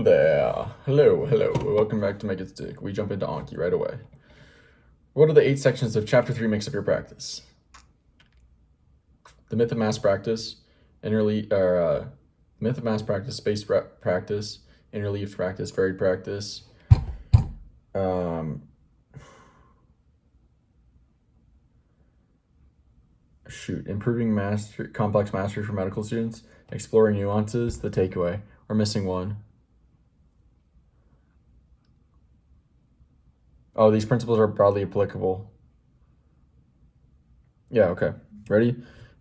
Hello there. Hello. Welcome back to Make It Stick. We jump into Anki right away. What are the 8 sections of Chapter 3 makes up your practice? The myth of mass practice, myth of mass practice, space practice, interleaved practice, varied practice. Improving complex mastery for medical students, exploring nuances, the takeaway. We're missing one. Oh, these principles are broadly applicable. Yeah, okay. Ready?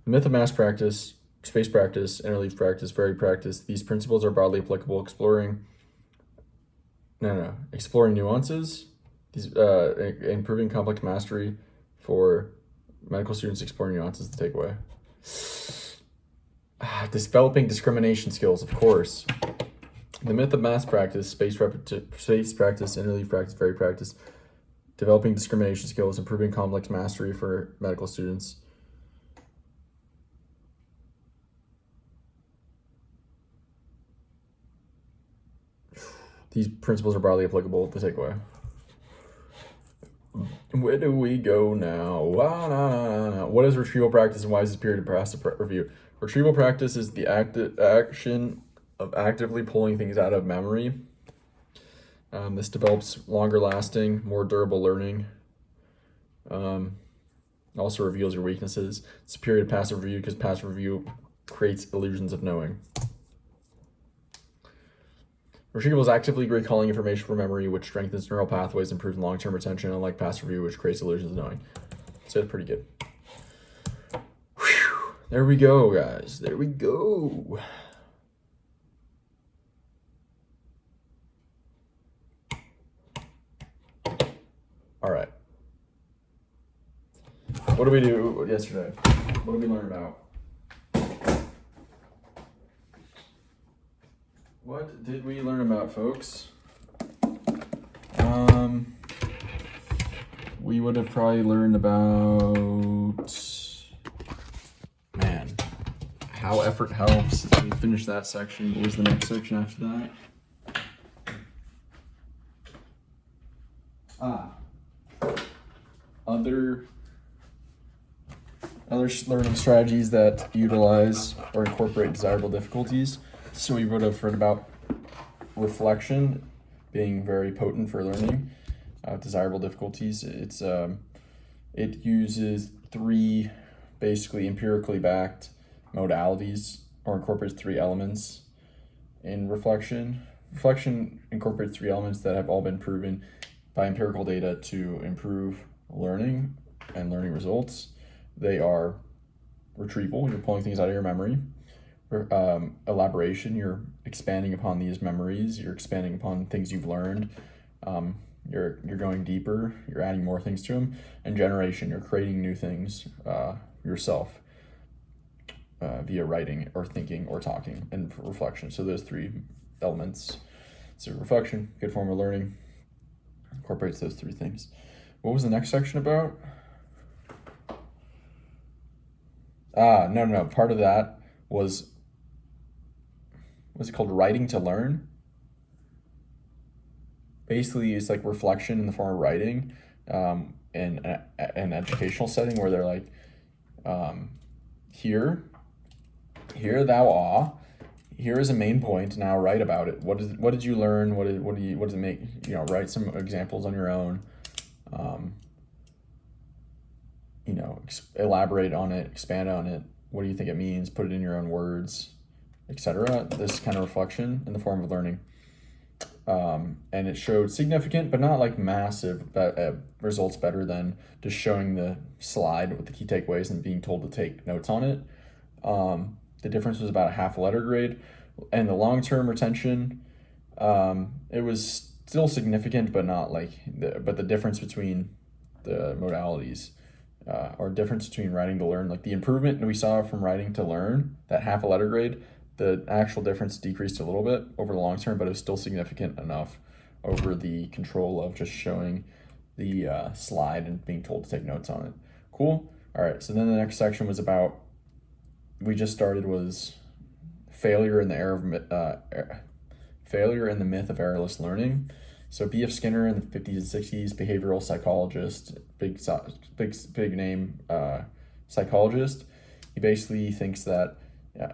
The myth of mass practice, space practice, interleaved practice, varied practice. These principles are broadly applicable. Exploring nuances. Improving complex mastery for medical students, exploring nuances, the takeaway. Developing discrimination skills, of course. The myth of mass practice, space practice, interleaved practice, varied practice. Developing discrimination skills, improving complex mastery for medical students. These principles are broadly applicable, the takeaway. Where do we go now? What is retrieval practice and why is this period past review? Retrieval practice is the action of actively pulling things out of memory. This develops longer lasting, more durable learning. Also reveals your weaknesses. It's a period of passive review because passive review creates illusions of knowing. Retrieval is actively recalling information from memory, which strengthens neural pathways, improves long-term retention, unlike passive review, which creates illusions of knowing. So it's pretty good. Whew. There we go, guys. There we go. All right. What did we do yesterday? What did we learn about? What did we learn about, folks? We would have probably learned about, how effort helps. We finished that section. What was the next section after that? Other learning strategies that utilize or incorporate desirable difficulties. So we would have read about reflection being very potent for learning. Desirable difficulties. It uses 3 basically empirically backed modalities or incorporates 3 elements in reflection. Reflection incorporates 3 elements that have all been proven by empirical data to improve learning and learning results. They are retrieval, you're pulling things out of your memory. Elaboration, you're expanding upon these memories, you're expanding upon things you've learned. You're going deeper, you're adding more things to them. And generation, you're creating new things yourself via writing or thinking or talking, and reflection. So those 3 elements. So reflection, good form of learning, incorporates those 3 things. What was the next section about? No. Part of that was, what's it called? Writing to learn. Basically, it's like reflection in the form of writing in an educational setting where they're like, here thou art. Here is a main point. Now write about it. What did you learn? What does it make? Write some examples on your own. Elaborate on it, expand on it. What do you think it means? Put it in your own words, etc. This kind of reflection in the form of learning. And it showed significant, but not like massive results, better than just showing the slide with the key takeaways and being told to take notes on it. The difference was about a half a letter grade. And the long-term retention, it was still significant, but not like, but the difference between the modalities, or difference between writing to learn, like the improvement we saw from writing to learn, that half a letter grade, the actual difference decreased a little bit over the long term, but it was still significant enough over the control of just showing the slide and being told to take notes on it. Cool. All right. So then the next section was about, was failure in the Failure and the Myth of Errorless Learning. So B.F. Skinner in the 50s and 60s, behavioral psychologist, big name psychologist. He basically thinks that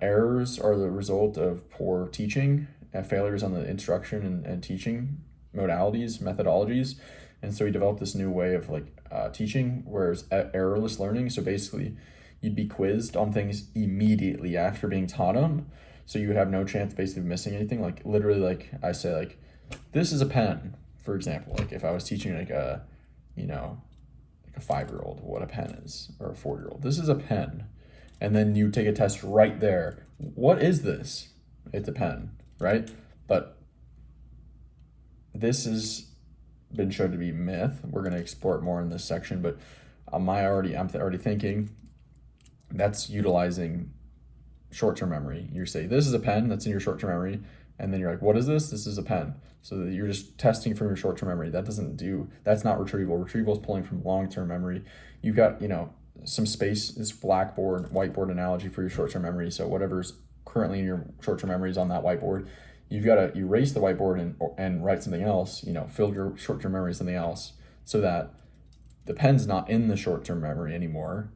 errors are the result of poor teaching, failures on the instruction and teaching modalities, methodologies. And so he developed this new way of teaching, whereas errorless learning. So basically, you'd be quizzed on things immediately after being taught them. So you would have no chance basically of missing anything. Like literally, like I say, like, this is a pen, for example. Like if I was teaching like a 5-year-old what a pen is, or a 4-year-old, this is a pen. And then you take a test right there. What is this? It's a pen, right? But this has been shown to be myth. We're going to explore it more in this section, but I'm already thinking that's utilizing short-term memory. You say, this is a pen, that's in your short-term memory, and then you're like, what is this? This is a pen. So that you're just testing from your short-term memory. That's not retrieval. Retrieval is pulling from long-term memory. You've got, some space, this blackboard, whiteboard analogy for your short-term memory. So whatever's currently in your short-term memory is on that whiteboard. You've got to erase the whiteboard and write something else, fill your short-term memory with something else, so that the pen's not in the short-term memory anymore.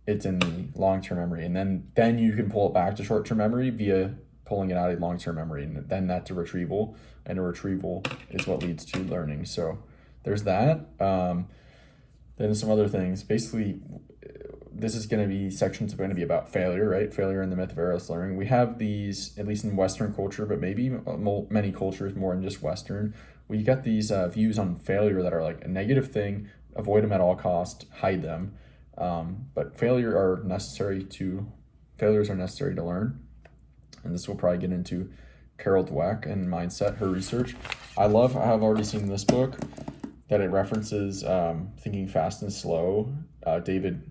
It's in the long-term memory. And then you can pull it back to short-term memory via pulling it out of long-term memory. And then that's a retrieval. And a retrieval is what leads to learning. So there's that. Then some other things. Basically, this is going to be sections are going to be about failure, right? Failure and the myth of errorless learning. We have these, at least in Western culture, but maybe many cultures more than just Western. We got these views on failure that are like a negative thing, avoid them at all cost, hide them. But failures are necessary to learn. And this will probably get into Carol Dweck and mindset, her research. I have already seen this book that it references Thinking Fast and Slow, David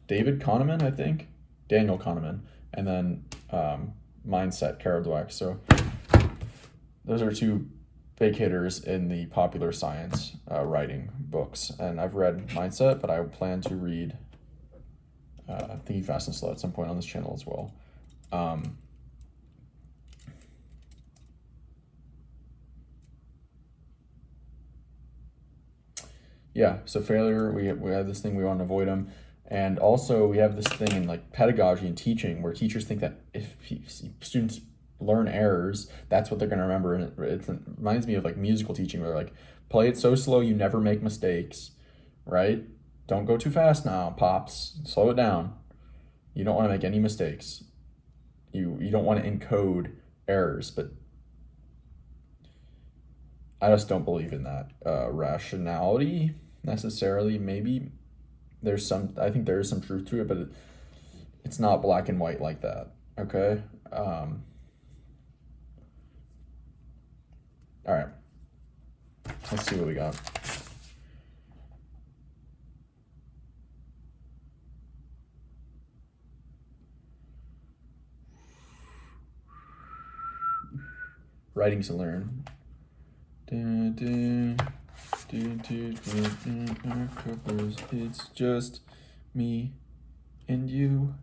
Kahneman, I think, Daniel Kahneman, and then Mindset, Carol Dweck. So those are two big hitters in the popular science writing books. And I've read Mindset, but I plan to read Thinking Fast and Slow at some point on this channel as well. So failure, we have this thing, we want to avoid them. And also we have this thing in like pedagogy and teaching where teachers think that if students learn errors, that's what they're going to remember. And it reminds me of like musical teaching where like, play it so slow you never make mistakes, right? Don't go too fast now, pops. Slow it down. You don't want to make any mistakes. You don't want to encode errors, but I just don't believe in that rationality necessarily. Maybe I think there is some truth to it, but it's not black and white like that. Okay. All right. Let's see what we got. Writing to learn. It's just me and you.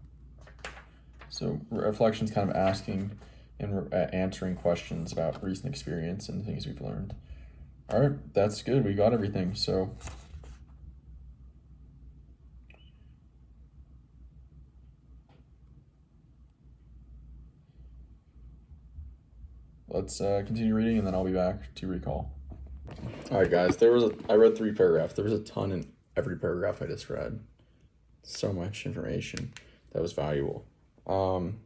So reflection's kind of asking and answering questions about recent experience and things we've learned. All right, that's good. We got everything. So let's continue reading, and then I'll be back to recall. All right, guys. I read 3 paragraphs. There was a ton in every paragraph I just read. So much information that was valuable.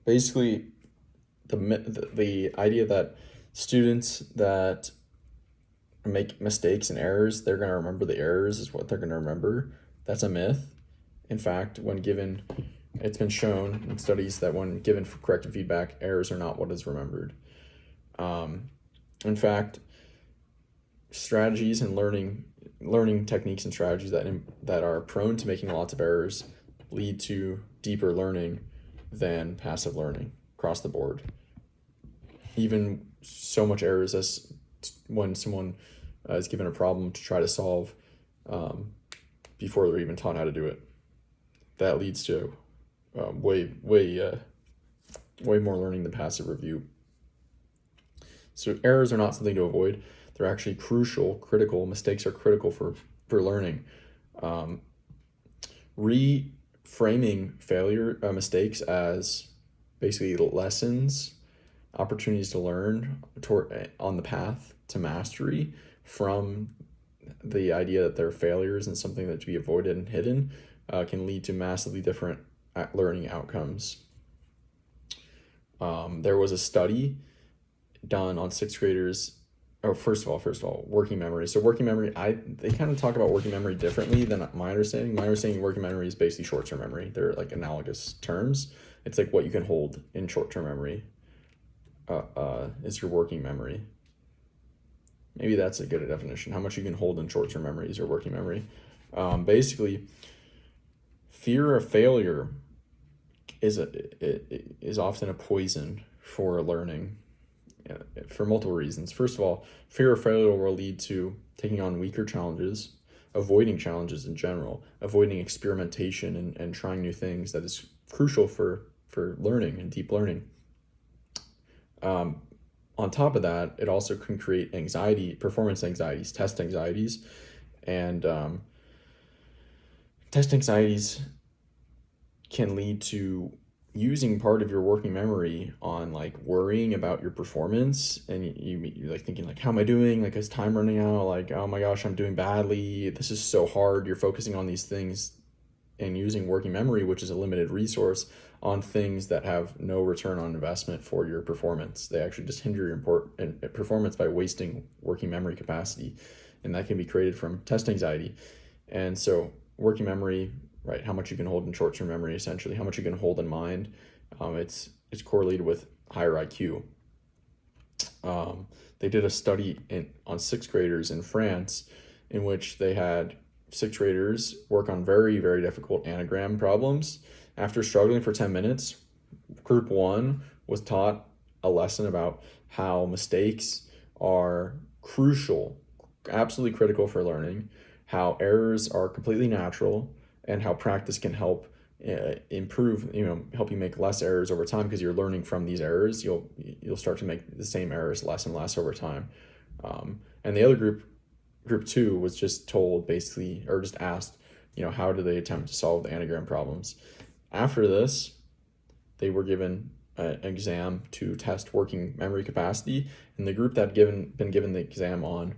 Basically, the idea that students that make mistakes and errors, they're going to remember the errors is what they're going to remember. That's a myth. In fact, it's been shown in studies that when given corrective feedback, errors are not what is remembered. In fact, strategies and learning techniques and strategies that are prone to making lots of errors lead to deeper learning than passive learning across the board. Even so much errors as when someone is given a problem to try to solve before they're even taught how to do it. That leads to way more learning than passive review. So errors are not something to avoid. They're actually critical. Mistakes are critical for learning. Reframing mistakes as basically lessons, opportunities to learn on the path to mastery, from the idea that they're failures and something that to be avoided and hidden, can lead to massively different learning outcomes. There was a study done on sixth graders. Oh, first of all, working memory. So working memory, they kind of talk about working memory differently than my understanding. My understanding of working memory is basically short-term memory. They're like analogous terms. It's like what you can hold in short-term memory is your working memory. Maybe that's a good definition. How much you can hold in short-term memory is your working memory. Basically, fear of failure is often a poison for learning, for multiple reasons. First of all, fear of failure will lead to taking on weaker challenges, avoiding challenges in general, avoiding experimentation and trying new things. That is crucial for learning and deep learning. On top of that, it also can create anxiety, performance anxieties, test anxieties, and test anxieties can lead to using part of your working memory on like worrying about your performance, and you're like thinking like, how am I doing? Like, is time running out? Like, oh my gosh, I'm doing badly. This is so hard. You're focusing on these things and using working memory, which is a limited resource, on things that have no return on investment for your performance. They actually just hinder your performance by wasting working memory capacity, and that can be created from test anxiety. And so working memory, right, how much you can hold in short-term memory, essentially, how much you can hold in mind, it's correlated with higher IQ. They did a study on sixth graders in France, in which they had sixth graders work on very, very difficult anagram problems. After struggling for 10 minutes, group one was taught a lesson about how mistakes are crucial, absolutely critical for learning, how errors are completely natural, and how practice can help improve, help you make less errors over time, because you're learning from these errors. You'll start to make the same errors less and less over time. And the other group two, was just told basically, or just asked, how do they attempt to solve the anagram problems? After this, they were given an exam to test working memory capacity, and the group that been given the exam on,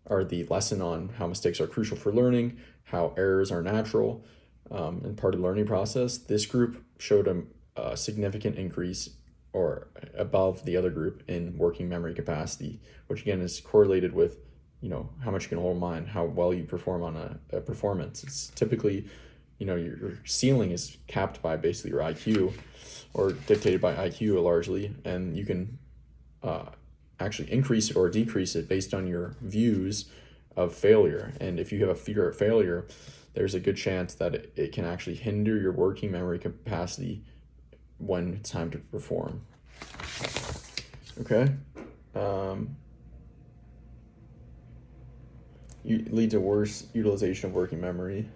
or the lesson on how mistakes are crucial for learning, how errors are natural, and part of the learning process, this group showed a significant increase or above the other group in working memory capacity, which again is correlated with how much you can hold in mind, how well you perform on a performance. It's typically, your ceiling is capped by basically your IQ, or dictated by IQ largely, and you can actually increase it or decrease it based on your views of failure. And if you have a fear of failure, there's a good chance that it can actually hinder your working memory capacity when it's time to perform. Okay. Lead to worse utilization of working memory,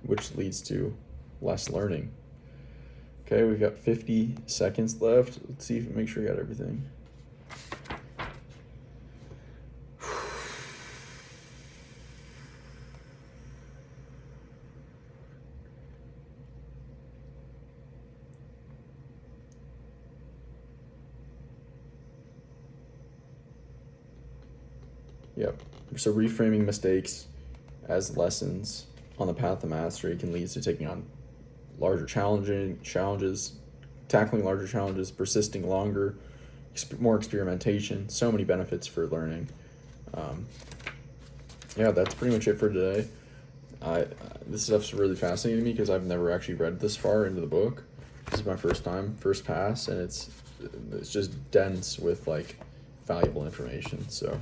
which leads to less learning. Okay, we've got 50 seconds left. Let's see make sure we got everything. Yep. So reframing mistakes as lessons on the path to mastery can lead to taking on larger challenges, tackling larger challenges, persisting longer, more experimentation. So many benefits for learning. That's pretty much it for today. This stuff's really fascinating to me because I've never actually read this far into the book. This is my first pass, and it's just dense with like valuable information. So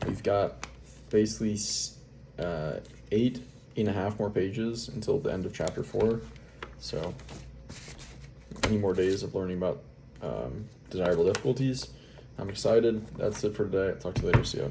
we've got basically 8.5 more pages until the end of chapter 4. So many more days of learning about desirable difficulties. I'm excited. That's it for today. I'll talk to you later. See ya.